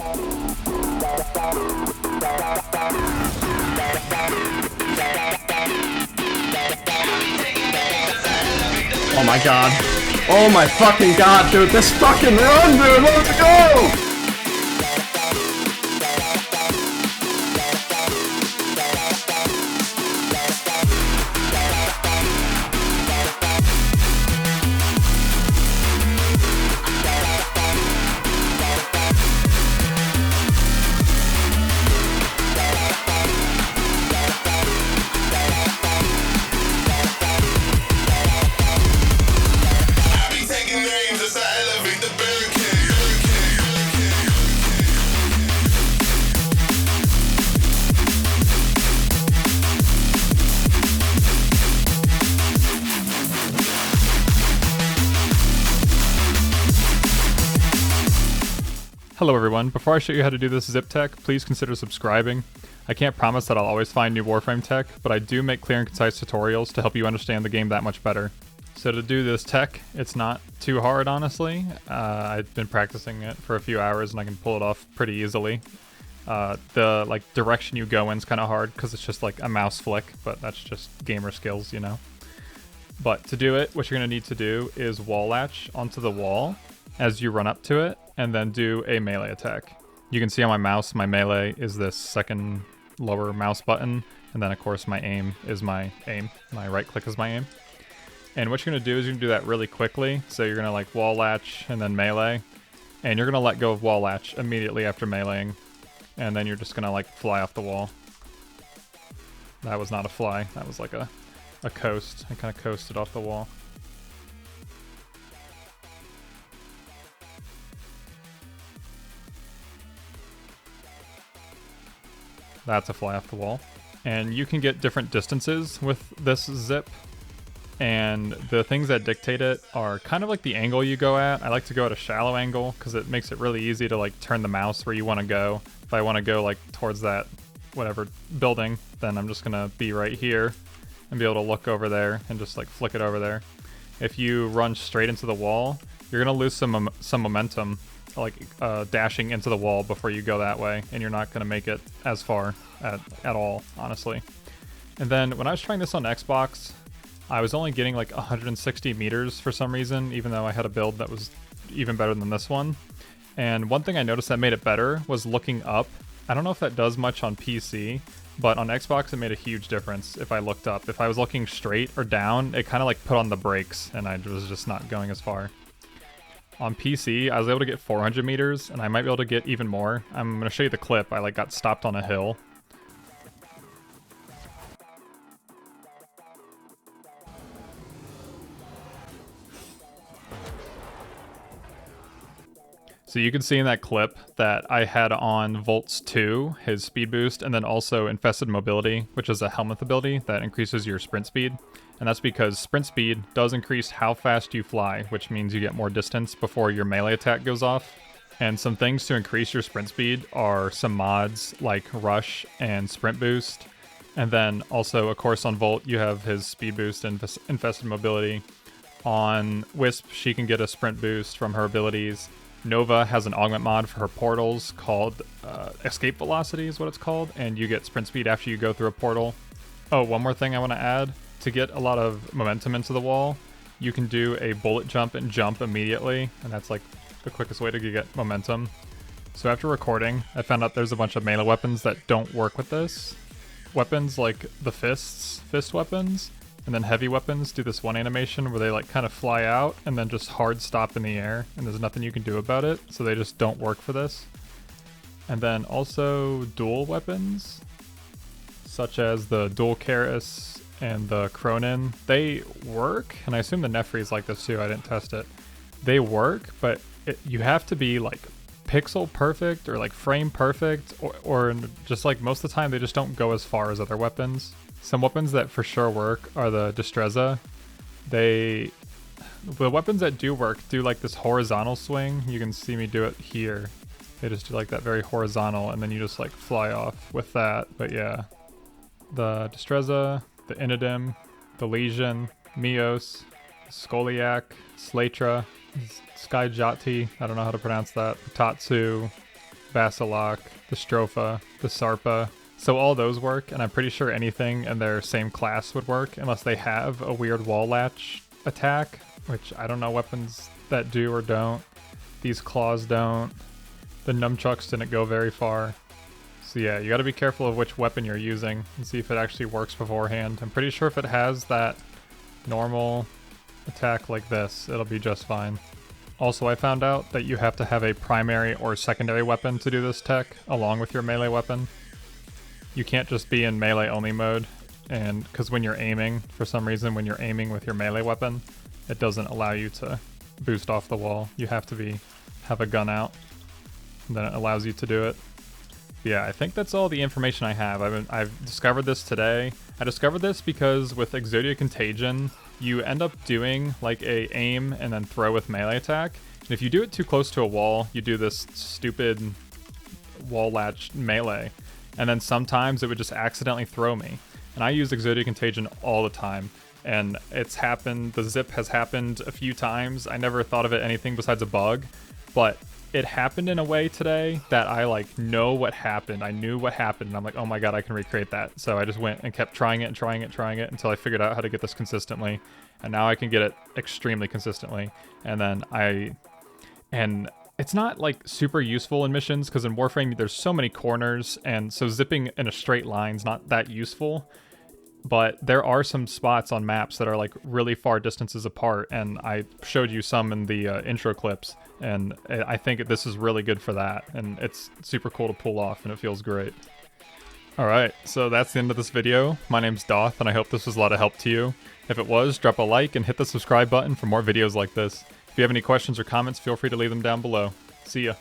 Oh my god. Oh my fucking god, dude. This fucking run, dude. Let's go! Hello everyone, before I show you how to do this zip tech, please consider subscribing. I can't promise that I'll always find new Warframe tech, but I do make clear and concise tutorials to help you understand the game that much better. So to do this tech, it's not too hard honestly. I've been practicing it for a few hours and I can pull it off pretty easily. The direction you go in is kind of hard because it's just like a mouse flick, but that's just gamer skills, you know. But to do it, what you're going to need to do is wall latch onto the wall as you run up to it, and then do a melee attack. You can see on my mouse, my melee is this second lower mouse button, and then of course my aim is my aim. My right click is my aim. And what you're going to do is you're going to do that really quickly. So you're going to like wall latch and then melee, and you're going to let go of wall latch immediately after meleeing, and then you're just going to like fly off the wall. That was not a fly, that was like a coast. I kind of coasted off the wall. That's a fly off the wall. And you can get different distances with this zip. And the things that dictate it are kind of like the angle you go at. I like to go at a shallow angle because it makes it really easy to like turn the mouse where you want to go. If I want to go like towards that whatever building, then I'm just gonna be right here and be able to look over there and just like flick it over there. If you run straight into the wall, you're gonna lose some momentum, like dashing into the wall before you go that way, and you're not gonna make it as far at all, honestly. And then when I was trying this on Xbox, I was only getting like 160 meters for some reason, even though I had a build that was even better than this one. And one thing I noticed that made it better was looking up. I don't know if that does much on PC, but on Xbox it made a huge difference if I looked up. If I was looking straight or down, it kind of like put on the brakes and I was just not going as far. On PC, I was able to get 400 meters, and I might be able to get even more. I'm going to show you the clip. I like got stopped on a hill. So you can see in that clip that I had on Volts 2, his speed boost, and then also Infested Mobility, which is a helmet ability that increases your sprint speed. And that's because sprint speed does increase how fast you fly, which means you get more distance before your melee attack goes off. And some things to increase your sprint speed are some mods like Rush and Sprint Boost. And then also, of course, on Volt, you have his speed boost and Infested Mobility. On Wisp, she can get a sprint boost from her abilities. Nova has an augment mod for her portals called Escape Velocity is what it's called, and you get sprint speed after you go through a portal. Oh, one more thing I want to add. To get a lot of momentum into the wall, you can do a bullet jump and jump immediately, and that's like the quickest way to get momentum. So after recording, I found out there's a bunch of melee weapons that don't work with this. Weapons like the fist weapons, and then heavy weapons do this one animation where they like kind of fly out and then just hard stop in the air, and there's nothing you can do about it, so they just don't work for this. And then also dual weapons, such as the dual Karis and the Cronin, they work, and I assume the Nefri is like this too, I didn't test it. They work, but you have to be like pixel perfect or like frame perfect, or just like most of the time they just don't go as far as other weapons. Some weapons that for sure work are the Destreza. The weapons that do work do like this horizontal swing. You can see me do it here. They just do like that very horizontal, and then you just like fly off with that. But yeah, the Destreza, the Innodim, the Legion, Mios, Skoliak, Slatra, Skyjati, I don't know how to pronounce that, Tatsu, Vasilok, the Stropha, the Sarpa. So all those work, and I'm pretty sure anything in their same class would work, unless they have a weird wall latch attack, which I don't know weapons that do or don't. These claws don't. The nunchucks didn't go very far. So yeah, you gotta be careful of which weapon you're using and see if it actually works beforehand. I'm pretty sure if it has that normal attack like this, it'll be just fine. Also, I found out that you have to have a primary or secondary weapon to do this tech, along with your melee weapon. You can't just be in melee only mode, and because when you're aiming, for some reason when you're aiming with your melee weapon, it doesn't allow you to boost off the wall. You have to have a gun out, and then it allows you to do it. Yeah, I think that's all the information I have. I've discovered this today. I discovered this because with Exodia Contagion, you end up doing like a aim and then throw with melee attack. And if you do it too close to a wall, you do this stupid wall latch melee. And then sometimes it would just accidentally throw me. And I use Exodia Contagion all the time. And it's happened, the zip has happened a few times. I never thought of it anything besides a bug, but it happened in a way today that I like know what happened. I knew what happened, and I'm like, oh my god, I can recreate that. So I just went and kept trying it and trying it until I figured out how to get this consistently. And now I can get it extremely consistently. And then it's not like super useful in missions because in Warframe there's so many corners, and so zipping in a straight line's not that useful. But there are some spots on maps that are like really far distances apart, and I showed you some in the intro clips, and I think this is really good for that, and it's super cool to pull off, and it feels great. Alright, so that's the end of this video. My name's Doth, and I hope this was a lot of help to you. If it was, drop a like and hit the subscribe button for more videos like this. If you have any questions or comments, feel free to leave them down below. See ya.